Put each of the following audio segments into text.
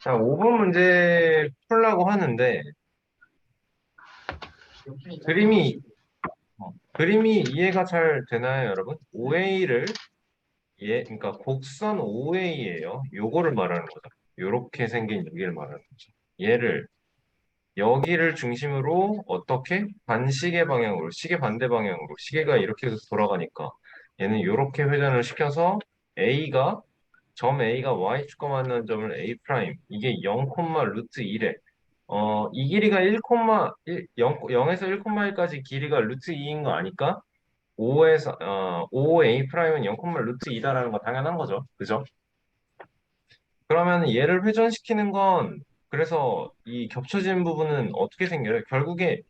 자, 5번 문제 풀려고 하는데, 그림이, 그림이 이해가 잘 되나요, 여러분? OA를, 그러니까 곡선 OA예요. 요거를 말하는 거죠. 요렇게 생긴 여기를 말하는 거죠. 얘를, 여기를 중심으로 어떻게? 반시계 방향으로, 시계 반대 방향으로, 시계가 이렇게 돌아가니까, 얘는 요렇게 회전을 시켜서 A가, 점 A가 Y축과 만나는 점을 A 프라임, 이게 0, 루트 1에 이 길이가 0에서 1,1까지 길이가 루트 2인 거 아니까 5A 프라임은 0, 루트 2다라는 거 당연한 거죠. 그죠? 그러면 얘를 회전시키는 건 그래서 이 겹쳐진 부분은 어떻게 생겨요? 결국에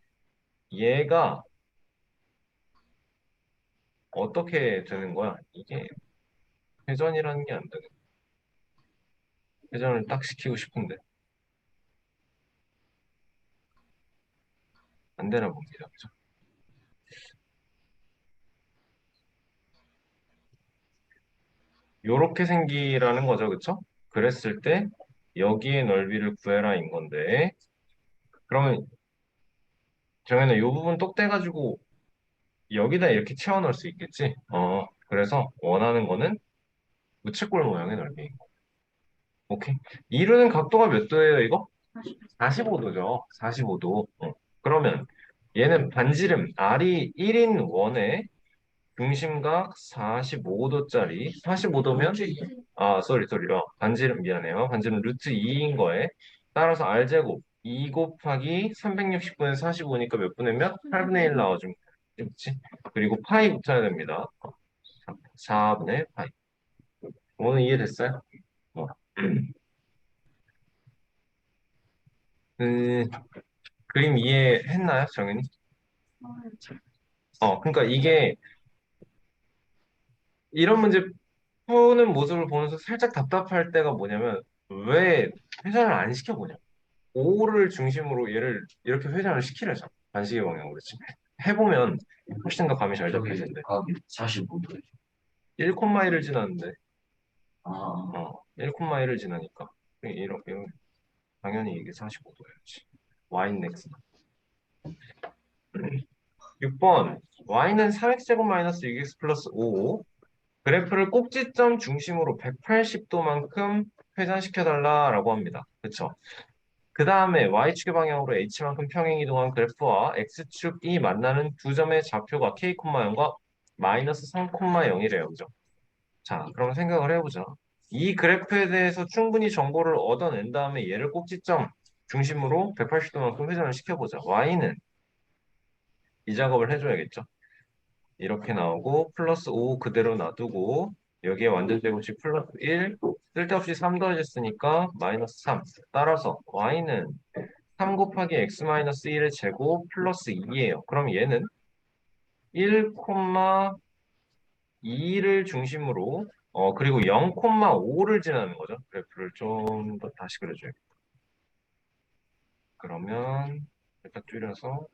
얘가 어떻게 되는 거야? 이게 회전이라는 게 안 되는 거야. 회전을 딱 시키고 싶은데 안 되나 봅니다. 그죠? 요렇게 생기라는 거죠. 그쵸? 그랬을 때 여기의 넓이를 구해라인 건데 그러면 정현아, 요 부분 똑 떼가지고 여기다 이렇게 채워넣을 수 있겠지? 그래서 원하는 거는 우체꼴 모양의 넓이인 거. 오케이. 이루는 각도가 몇 도예요, 이거? 45도죠. 45도. 그러면 얘는 반지름 R이 1인 원의 중심각 45도짜리 45도면 반지름 미안해요. 반지름 루트 2인 거에 따라서 R제곱 2 곱하기 360분의 45니까 몇 분의 몇? 8분의 1 나와주면 그렇지? 그리고 파이 붙여야 됩니다. 4분의 파이. 오늘 이해됐어요? 어. 그, 그림 이해했나요, 정현이? 그러니까 이게 이런 문제 푸는 모습을 보면서 살짝 답답할 때가 뭐냐면 왜 회전을 안 시켜보냐? 5를 중심으로 얘를 이렇게 회전을 시키려죠. 반시계 방향으로. 그렇지? 해보면 훨씬 더 감이 잘 잡힐 저기 텐데. 각이 45도. 1,1을 지났는데, 아, 1,1을 지나니까. 이렇게, 당연히 이게 45도였지. y 넥스. 6번. y는 3x제곱 마이너스 6x 플러스 5. 그래프를 꼭지점 중심으로 180도만큼 회전시켜달라라고 합니다. 그쵸? 그 다음에 y축의 방향으로 h만큼 평행 이동한 그래프와 x축이 만나는 두 점의 좌표가 k, 0과 마이너스 3,0이래요. 그죠? 자, 그럼 생각을 해보자. 이 그래프에 대해서 충분히 정보를 얻어낸 다음에 얘를 꼭지점 중심으로 180도만큼 회전을 시켜보자. y는 이 작업을 해줘야겠죠? 이렇게 나오고 플러스 5 그대로 놔두고 여기에 완전 제곱식 플러스 1 쓸데없이 3 더해졌으니까 마이너스 3 따라서 y는 3 곱하기 x 마이너스 1의 제곱 플러스 2예요. 그럼 얘는 1, 2를 중심으로 그리고 0,5를 지나는 거죠. 그래프를 좀 더 다시 그려줘요. 그러면 일단 줄여서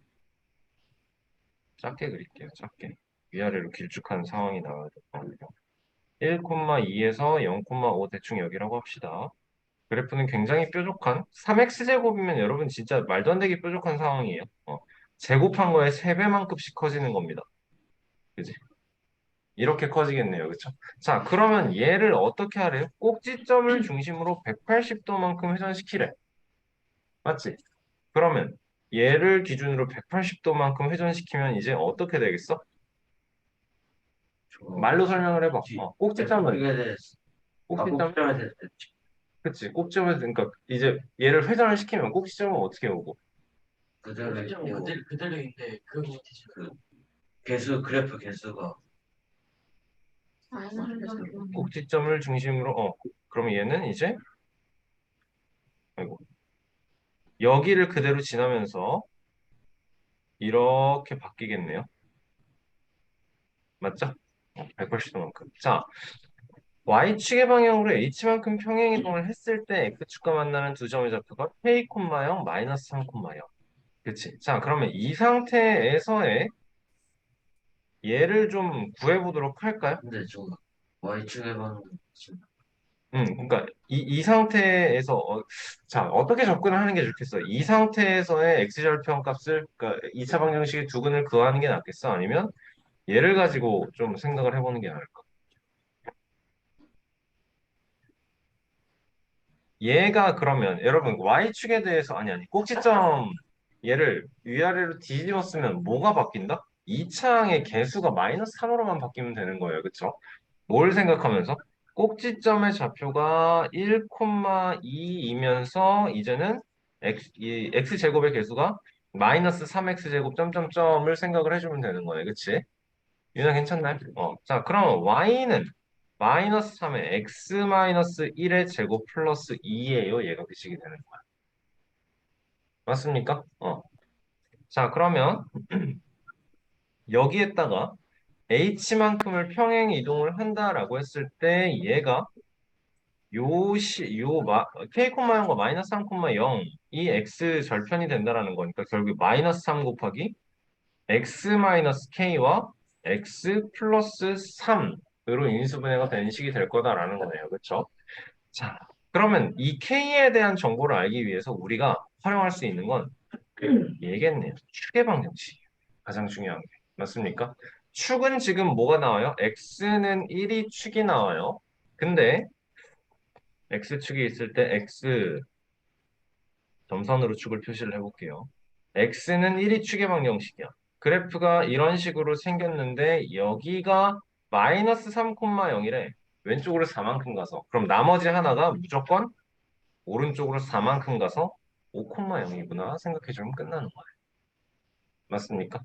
작게 그릴게요. 작게. 위아래로 길쭉한 상황이 나와야 될 거고요. 1,2에서 0,5 대충 여기라고 합시다. 그래프는 굉장히 뾰족한 3x제곱이면 여러분 진짜 말도 안 되게 뾰족한 상황이에요. 제곱한 거에 3배만큼씩 커지는 겁니다. 그지? 이렇게 커지겠네요. 그쵸? 자, 그러면 얘를 어떻게 하래요? 꼭지점을 중심으로 180도만큼 회전시키래. 맞지? 그러면 얘를 기준으로 180도만큼 회전시키면 이제 어떻게 되겠어? 말로 설명을 해봐. 꼭지점은, 꼭지점에 대해서, 꼭지점, 꼭지점에 대해서 그치? 꼭지점에서, 그러니까 이제 얘를 회전을 시키면 꼭지점은 어떻게 오고? 그대로, 그대로인데, 그 개수, 그래프 개수가, 꼭지점을 중심으로, 그러면 얘는 이제, 아이고, 여기를 그대로 지나면서 이렇게 바뀌겠네요. 맞죠? 180도만큼. 자, Y축의 방향으로 H만큼 평행이동을 했을 때 X축과 만나는 두 점의 좌표가 K, 0, 마이너스 3, 0. 그치? 자, 그러면 이 상태에서의 얘를 좀 구해보도록 할까요? 근데 좀 Y축에 반응, 그러니까 이 상태에서 자 어떻게 접근을 하는 게 좋겠어? 이 상태에서의 x절편 값을 그러니까 2차 방정식의 두근을 구하는 게 낫겠어? 아니면 얘를 가지고 좀 생각을 해보는 게 나을까? 얘가 그러면 여러분 y축에 대해서 아니 꼭지점 얘를 위아래로 뒤집어 쓰면 뭐가 바뀐다? 2차항의 개수가 마이너스 3으로만 바뀌면 되는 거예요. 그쵸? 뭘 생각하면서? 꼭지점의 좌표가 1,2이면서 이제는 이 x제곱의 개수가 마이너스 3x제곱 점점점을 생각을 해주면 되는 거예요. 그치? 유나 괜찮나요? 자, 그럼 y는 마이너스 3의 x 마이너스 1의 제곱 플러스 2예요. 얘가 그 식이 되는 거야. 맞습니까? 자, 그러면 여기에다가 h만큼을 평행 이동을 한다라고 했을 때 얘가 k, 0과 마이너스 3, 0이 x 절편이 된다라는 거니까 결국 마이너스 3 곱하기 x 마이너스 k와 x 플러스 3으로 인수분해가 되는 식이 될 거다라는 거네요. 그렇죠? 자, 그러면 이 k에 대한 정보를 알기 위해서 우리가 활용할 수 있는 건 얘겠네요. 축의 방정식이에요. 가장 중요한 게. 맞습니까? 축은 지금 뭐가 나와요? x는 1이 축이 나와요. 근데 x축이 있을 때 x 점선으로 축을 표시를 해볼게요. x는 1이 축의 방정식이야. 그래프가 이런 식으로 생겼는데 여기가 마이너스 3,0이래. 왼쪽으로 4만큼 가서. 그럼 나머지 하나가 무조건 오른쪽으로 4만큼 가서 5,0이구나 생각해주면 끝나는 거야. 맞습니까?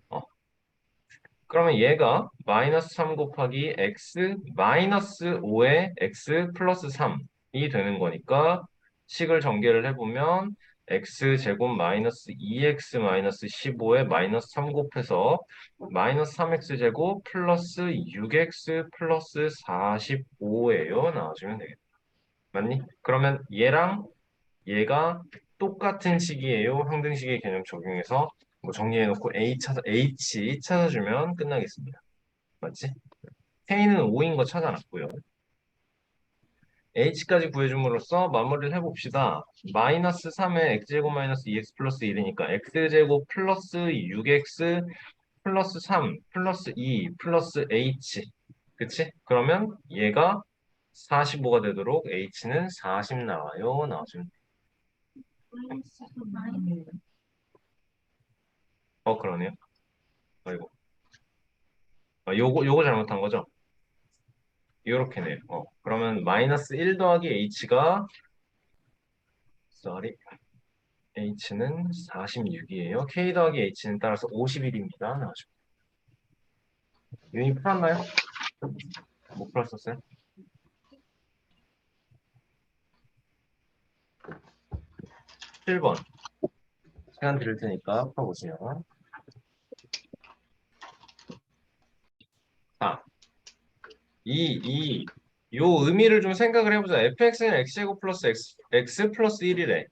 그러면 얘가 마이너스 3 곱하기 x 마이너스 5의 x 플러스 3이 되는 거니까 식을 전개를 해보면 x 제곱 마이너스 2x 마이너스 15에 마이너스 3 곱해서 마이너스 3x 제곱 플러스 6x 플러스 45예요. 나와주면 되겠다. 맞니? 그러면 얘랑 얘가 똑같은 식이에요. 항등식의 개념 적용해서 뭐 정리해놓고 H 찾아주면 끝나겠습니다. 맞지? K는 5인 거 찾아놨고요. H까지 구해줌으로써 마무리를 해봅시다. 마이너스 3에 X제곱 마이너스 2X 플러스 1이니까 X제곱 플러스 6X 플러스 3 플러스 2 플러스 H. 그치? 그러면 얘가 45가 되도록 H는 40 나와요. 나와주면 그러네요. 아이고. 요거 잘못한 거죠? 요렇게네요. 그러면 마이너스 1 더하기 h가 sorry, h는 46이에요. k 더하기 h는 따라서 51입니다. 나와주고. 유닛 풀었나요? 못 풀었었어요? 7번. 시간 드릴 테니까 풀어보세요. 자, 요 의미를 좀 생각을 해보자. fx는 x제곱 플러스 x 플러스 1이래.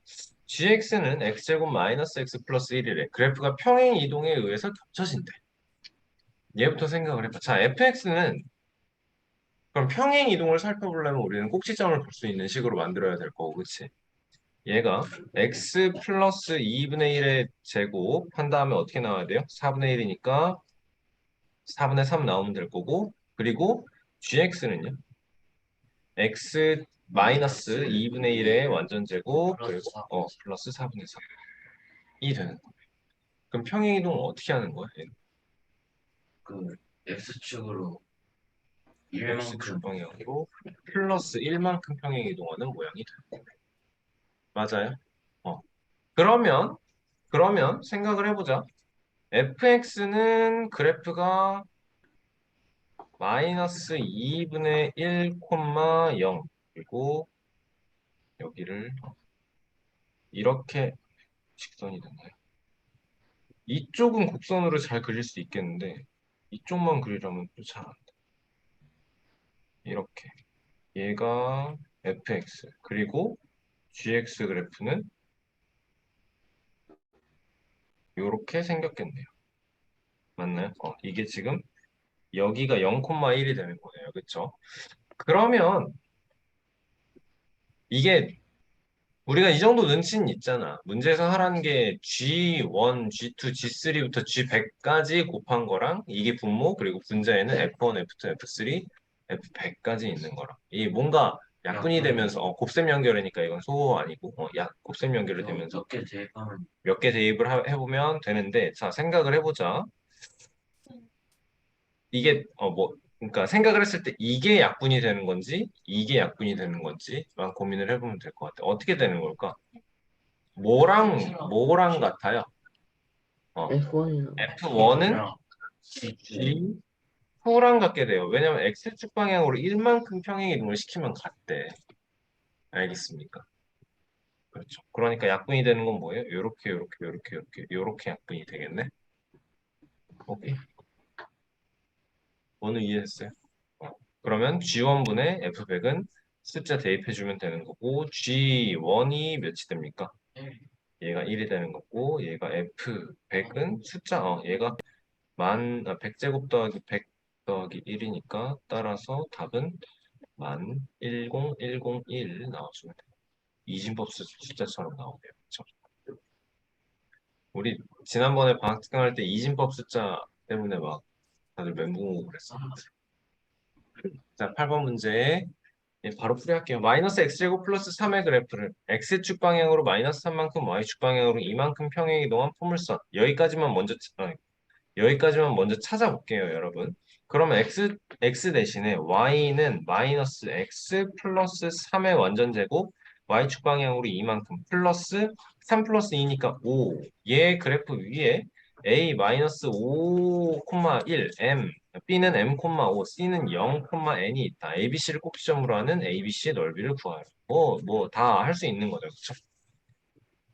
gx는 x제곱 마이너스 x 플러스 1이래. 그래프가 평행 이동에 의해서 겹쳐진대. 얘부터 생각을 해봐. 자, fx는 그럼 평행 이동을 살펴보려면 우리는 꼭지점을 볼 수 있는 식으로 만들어야 될 거고, 그치? 얘가 x 플러스 2분의 1의 제곱 한 다음에 어떻게 나와야 돼요? 4분의 1이니까 4분의 3 나오면 될 거고, 그리고 gx는요? x 마이너스 2분의 1의 완전 제곱, 그리고 플러스 4분의 3이 되는 거예요. 그럼 평행 이동을 어떻게 하는 거야? 얘는? 그 X축으로 x축 1만큼 방향으로 플러스 1만큼 평행 이동하는 모양이 돼요. 맞아요? 어. 그러면 생각을 해보자. fx는 그래프가 마이너스 2분의 1, 0 그리고 여기를 이렇게 직선이 됐나요? 이쪽은 곡선으로 잘 그릴 수 있겠는데 이쪽만 그리려면 또 잘 안 돼. 이렇게 얘가 fx 그리고 gx 그래프는 이렇게 생겼겠네요. 맞나요? 이게 지금 여기가 0,1이 되는 거네요. 그렇죠? 그러면 이게 우리가 이 정도 눈치는 있잖아. 문제에서 하라는 게 G1, G2, G3부터 G100까지 곱한 거랑 이게 분모 그리고 분자에는 F1, F2, F3, F100까지 있는 거랑 이 뭔가 약분이 되면서 곱셈 연결이니까 이건 소호 아니고 곱셈 연결이 되면서 몇개 대입하면 몇 개 대입을 해보면 되는데 자 생각을 해보자. 이게 그러니까 생각을 했을 때 이게 약분이 되는 건지 이게 약분이 되는 건지만 고민을 해보면 될 것 같아. 어떻게 되는 걸까? 뭐랑 같아요? F1이랑 F1은 G2 G2랑 같게 돼요. 왜냐면 X축 방향으로 1만큼 평행 이동을 시키면 같대. 알겠습니까? 그렇죠. 그러니까 약분이 되는 건 뭐예요? 요렇게 약분이 되겠네. 오케이. 오늘 이해했어요? 어. 그러면 G1분의 F100은 숫자 대입해주면 되는 거고 G1이 몇이 됩니까? 얘가 1이 되는 거고 얘가 F100은 숫자 얘가 100제곱 더하기 100 더하기 1이니까 따라서 답은 10101 나와주면 돼요. 이진법 숫자처럼 나오네요. 그쵸? 우리 지난번에 방학 특강할 때 이진법 숫자 때문에 막 다들 멘붕 오고 그랬어. 자, 8번 문제 바로 풀이할게요. 마이너스 x제곱 플러스 3의 그래프를 x축 방향으로 마이너스 3만큼 y축 방향으로 이만큼 평행 이동한 포물선 여기까지만 먼저 찾아볼게요, 여러분. 그러면 x 대신에 y는 마이너스 x 플러스 3의 완전제곱, y축 방향으로 이만큼 플러스 3 플러스 2니까 5. 얘 그래프 위에 a 마이너스 5, 1, m, b는 m, 5, c는 0, n이 있다. ABC를 꼭지점으로 하는 ABC의 넓이를 구하라. 다 할 수 있는 거죠. 그쵸?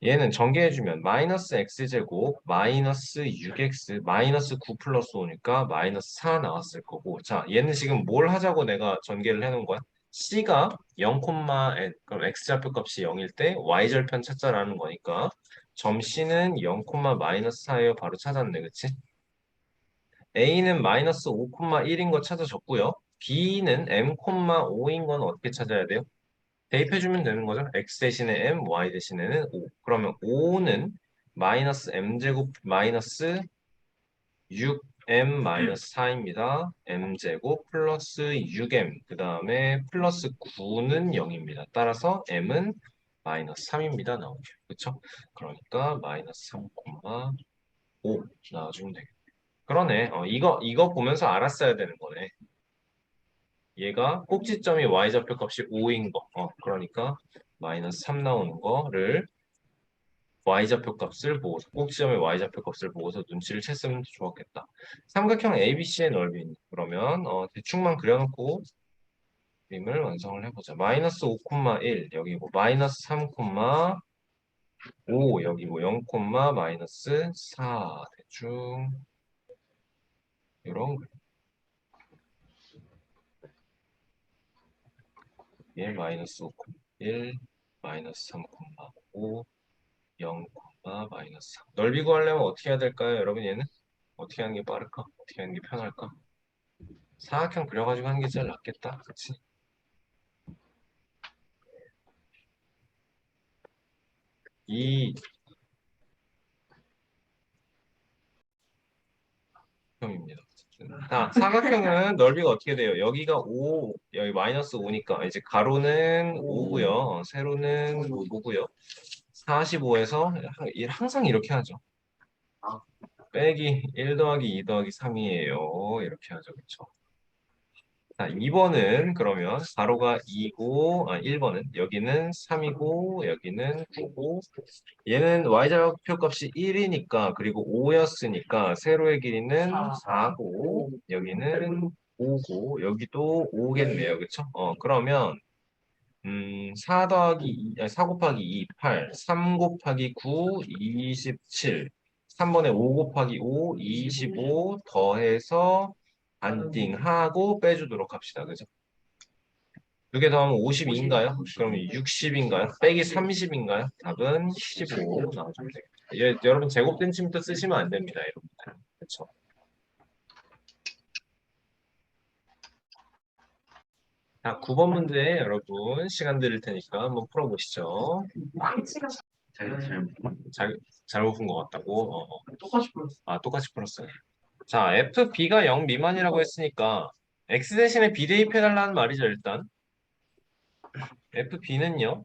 얘는 전개해주면 마이너스 x제곱 마이너스 6x 마이너스 9 플러스 5니까 마이너스 4 나왔을 거고 자 얘는 지금 뭘 하자고 내가 전개를 해놓은 거야? c가 0, n 그럼 x좌표값이 0일 때 y절편 찾자라는 거니까 점 c는 0, 마이너스 4예요. 바로 찾았네. 그치? a는 마이너스 5, 1인 거 찾아줬고요. b는 m, 5인 건 어떻게 찾아야 돼요? 대입해주면 되는 거죠. x 대신에 m, y 대신에는 5. 그러면 5는 마이너스 m제곱 마이너스 6m 마이너스 4입니다. m제곱 플러스 6m 그 다음에 플러스 9는 0입니다. 따라서 m은 마이너스 3입니다. 나오죠. 그렇죠? 그러니까 마이너스 3,5 나와주면 되겠네. 그러네. 이거 보면서 알았어야 되는 거네. 얘가 꼭지점이 y좌표 값이 5인 거. 그러니까 마이너스 3 나오는 거를 y좌표 값을 보고서 꼭지점의 y좌표 값을 보고서 눈치를 챘으면 좋았겠다. 삼각형 ABC의 넓이 그러면 대충만 그려놓고 그림을 완성을 해보자. 마이너스 5,1 여기고 마이너스 3,5 여기고 0, 마이너스 4 대충 이런 그림 마이너스 5,1 마이너스 3,5 0, 마이너스 3. 넓이 구하려면 어떻게 해야 될까요, 여러분? 얘는 어떻게 하는 게 빠를까? 어떻게 하는 게 편할까? 사각형 그려가지고 하는 게 제일 낫겠다. 그치? 이 형입니다. 자, 사각형은 넓이가 어떻게 돼요? 여기가 5, 여기 마이너스 5니까 이제 가로는 5고요. 세로는 5고요. 45에서 항상 이렇게 하죠. 빼기 1 더하기 2 더하기 3이에요. 이렇게 하죠. 그렇죠? 자, 2번은 그러면 가로가 2고 1번은 여기는 3이고 여기는 9고 얘는 y좌표 값이 1이니까 그리고 5였으니까 세로의 길이는 4고 여기는 5고 여기도 5겠네요. 그쵸? 그러면 4 더하기 4 곱하기 2, 8, 3 곱하기 9, 27, 3번에 5 곱하기 5, 25 더해서 반띵하고 빼주도록 합시다. 그죠? 두 개 더하면 52인가요? 그럼 60인가요? 빼기 30인가요? 답은 15 나와주면 되겠다. 여러분 제곱센티미터 쓰시면 안 됩니다. 여러분. 그렇죠? 자, 9번 문제 여러분 시간 드릴 테니까 한번 풀어보시죠. 잘 잘못 푼 것 같다고? 똑같이 풀었어. 아, 똑같이 풀었어요. 자, FB가 0 미만이라고 했으니까 X 대신에 B 대입해달라는 말이죠, 일단. FB는요,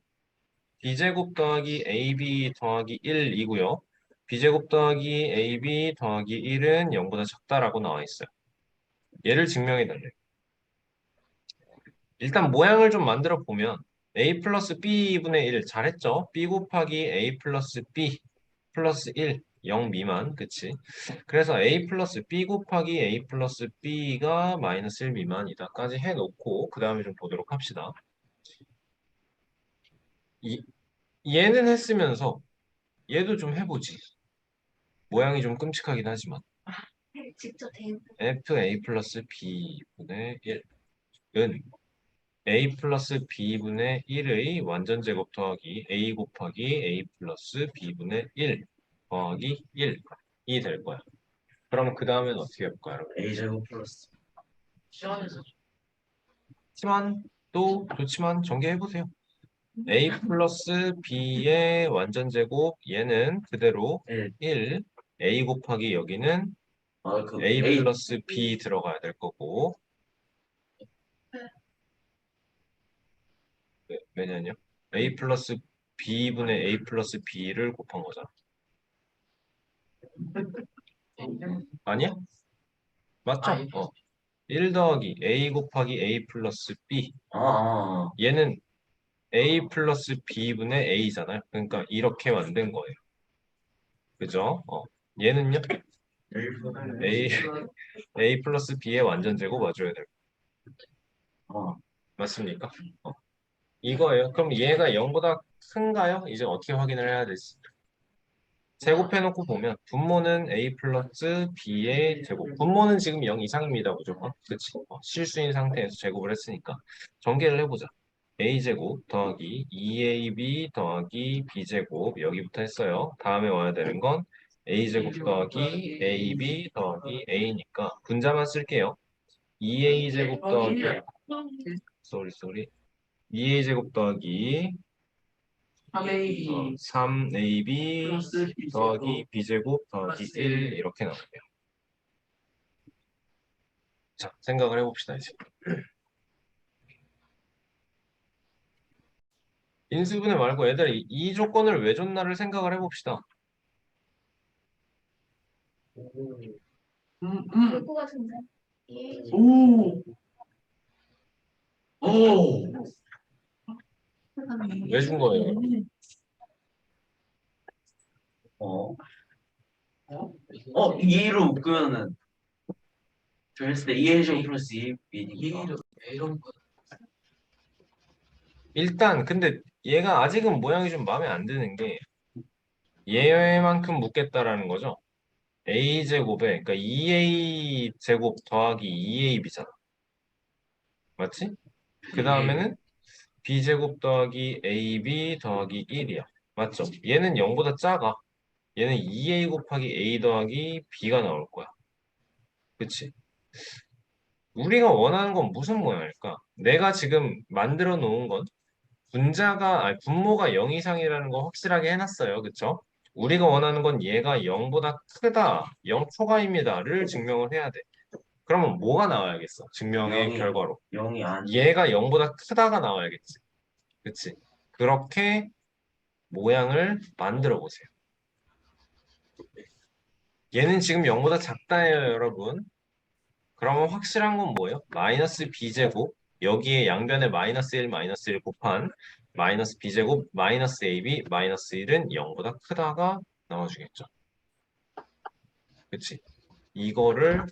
B제곱 더하기 AB 더하기 1이고요. B제곱 더하기 AB 더하기 1은 0보다 작다라고 나와 있어요. 얘를 증명해달래요. 일단 모양을 좀 만들어 보면 A 플러스 B분의 1 잘했죠? B 곱하기 A 플러스 B 플러스 1 0 미만 그치? 그래서 A 플러스 B 곱하기 A 플러스 B가 마이너스 1 미만이다까지 해놓고 그 다음에 좀 보도록 합시다. 이, 얘는 했으면서 얘도 좀 해보지. 모양이 좀 끔찍하긴 하지만 직접 대입. FA 플러스 B분의 1은 A 플러스 B분의 1의 완전 제곱 더하기 A 곱하기 A 플러스 B분의 1 더하기 1이 될 거야. 그럼 그 다음엔 어떻게 할까요, 여러분? A제곱 플러스 시원해서. 하지만 또 좋지만 전개해보세요. A 플러스 B의 완전 제곱 얘는 그대로 1. 1 A 곱하기 여기는 그 A A 플러스 B 들어가야 될 거고 왜냐면요? A 플러스 B분의 A 플러스 B를 곱한 거잖아. 아니야? 맞죠? 아, 이거. 1 더하기 A 곱하기 A 플러스 B. 아, 아, 얘는 A 플러스 B분의 A잖아요. 그러니까 이렇게 만든 거예요. 그죠? 얘는요? A, A 플러스 B의 완전 제곱 맞줘야 돼요. 아. 맞습니까? 이거예요. 그럼 얘가 0보다 큰가요? 이제 어떻게 확인을 해야 될지. 제곱해놓고 보면 분모는 A 플러스 B의 제곱. 분모는 지금 0 이상입니다. 무조건. 그치? 실수인 상태에서 제곱을 했으니까. 전개를 해보자. A제곱 더하기 2AB 더하기 B제곱 여기부터 했어요. 다음에 와야 되는 건 A제곱 더하기 AB 더하기 A니까 분자만 쓸게요. 2A제곱 더하기 쏘리 2A제곱 더하기 3A 3AB 플러스 더하기 B제곱 더하기 1 이렇게 나오네요. 자, 생각을 해봅시다, 이제. 인수분해 말고 얘들아 이 조건을 왜 줬나를 생각을 해봅시다. 볼것 같은데. 예. 오. 오. 왜 준 거예요? 어. 2로 묶으면은 됐을 때 2A제곱 플러스 2B니까 이런 거. 일단 근데 얘가 아직은 모양이 좀 마음에 안 드는 게 얘만큼 묻겠다라는 거죠. A제곱에 그러니까 2A제곱 더하기 2AB잖아. 맞지? 그 다음에는 B제곱 더하기 AB 더하기 1이야. 맞죠? 얘는 0보다 작아. 얘는 2A 곱하기 A 더하기 B가 나올 거야. 그치? 우리가 원하는 건 무슨 모양일까? 내가 지금 만들어 놓은 건 분모가 0 이상이라는 거 확실하게 해놨어요. 그쵸? 우리가 원하는 건 얘가 0보다 크다, 0 초과입니다를 증명을 해야 돼. 그러면 뭐가 나와야겠어? 증명의 0이 결과로. 0이 아니 얘가 0보다 크다가 나와야겠지. 그치? 그렇게 모양을 만들어 보세요. 얘는 지금 0보다 작다예요, 여러분. 그러면 확실한 건 뭐예요? 마이너스 b제곱 여기에 양변에 마이너스 1 마이너스 1 곱한 마이너스 b제곱 마이너스 ab 마이너스 1은 0보다 크다가 나와주겠죠. 그치? 이거를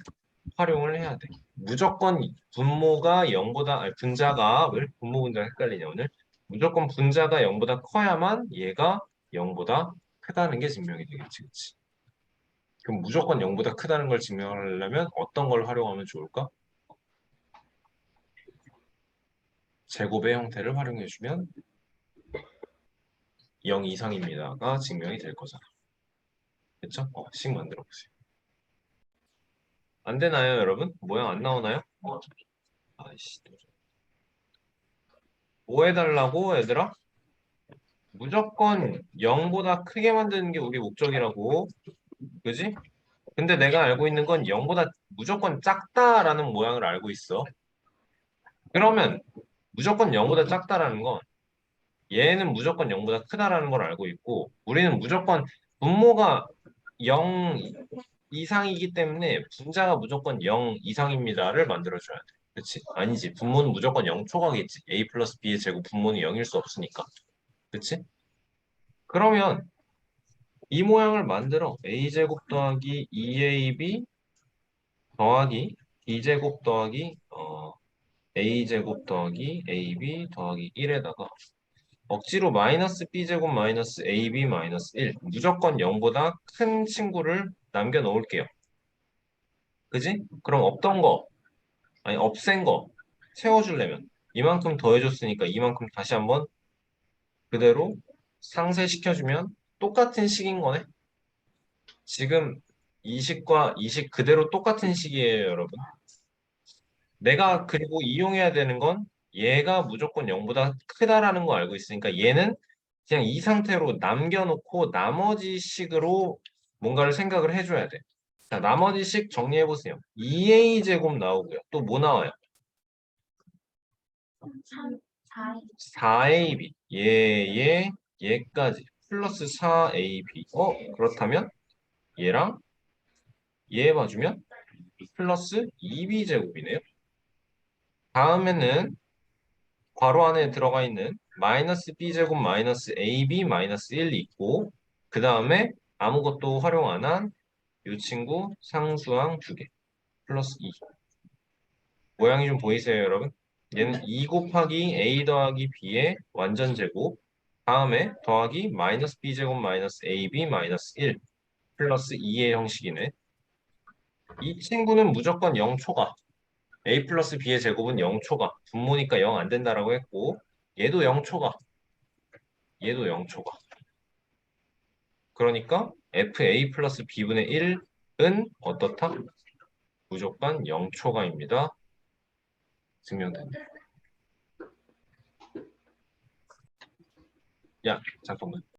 활용을 해야 돼. 무조건 분모가 0보다 아니 분자가 왜 분모 분자가 헷갈리냐 오늘? 무조건 분자가 0보다 커야만 얘가 0보다 크다는 게 증명이 되겠지. 그치? 그럼 무조건 0보다 크다는 걸 증명하려면 어떤 걸 활용하면 좋을까? 제곱의 형태를 활용해주면 0 이상입니다가 증명이 될 거잖아. 그쵸? 식 만들어 보세요. 안 되나요, 여러분? 모양 안 나오나요? 아이씨. 뭐 해달라고 얘들아? 무조건 0보다 크게 만드는 게 우리 목적이라고. 그지? 근데 내가 알고 있는 건 0보다 무조건 작다라는 모양을 알고 있어. 그러면 무조건 0보다 작다라는 건 얘는 무조건 0보다 크다라는 걸 알고 있고 우리는 무조건 분모가 0 이상이기 때문에 분자가 무조건 0 이상입니다를 만들어줘야 돼. 그치? 아니지. 분모는 무조건 0 초과겠지. a 플러스 b의 제곱 분모는 0일 수 없으니까. 그치? 그러면 이 모양을 만들어 a제곱 더하기 2ab 더하기 b제곱 더하기 a제곱 더하기 ab 더하기 1에다가 억지로 마이너스 b제곱 마이너스 ab 마이너스 1 무조건 0보다 큰 친구를 남겨 놓을게요. 그지? 그럼 없던 거 아니 없앤 거 채워주려면 이만큼 더해줬으니까 이만큼 다시 한번 그대로 상쇄시켜주면 똑같은 식인 거네. 지금 이 식과 이 식 그대로 똑같은 식이에요, 여러분. 내가 그리고 이용해야 되는 건 얘가 무조건 0보다 크다라는 거 알고 있으니까 얘는 그냥 이 상태로 남겨놓고 나머지 식으로 뭔가를 생각을 해줘야 돼. 자, 나머지 식 정리해보세요. 2a 제곱 나오고요. 또 뭐 나와요? 3, 4, 4ab. 얘까지. 플러스 4ab. 그렇다면 얘랑 얘 봐주면 플러스 2b 제곱이네요. 다음에는 괄호 안에 들어가 있는 마이너스 b제곱 마이너스 ab 마이너스 1이 있고 그 다음에 아무것도 활용 안 한 이 친구 상수항 2개 플러스 2. 모양이 좀 보이세요, 여러분? 얘는 2 곱하기 a 더하기 b의 완전 제곱 다음에 더하기 마이너스 b제곱 마이너스 ab 마이너스 1 플러스 2의 형식이네. 이 친구는 무조건 0초가 a 플러스 b의 제곱은 0초가 분모니까 0 안 된다라고 했고 얘도 0초가 얘도 0초가 그러니까 fa 플러스 b분의 1은 어떻다? 무조건 0초가입니다. 증명됩니다. 야, 잠깐만.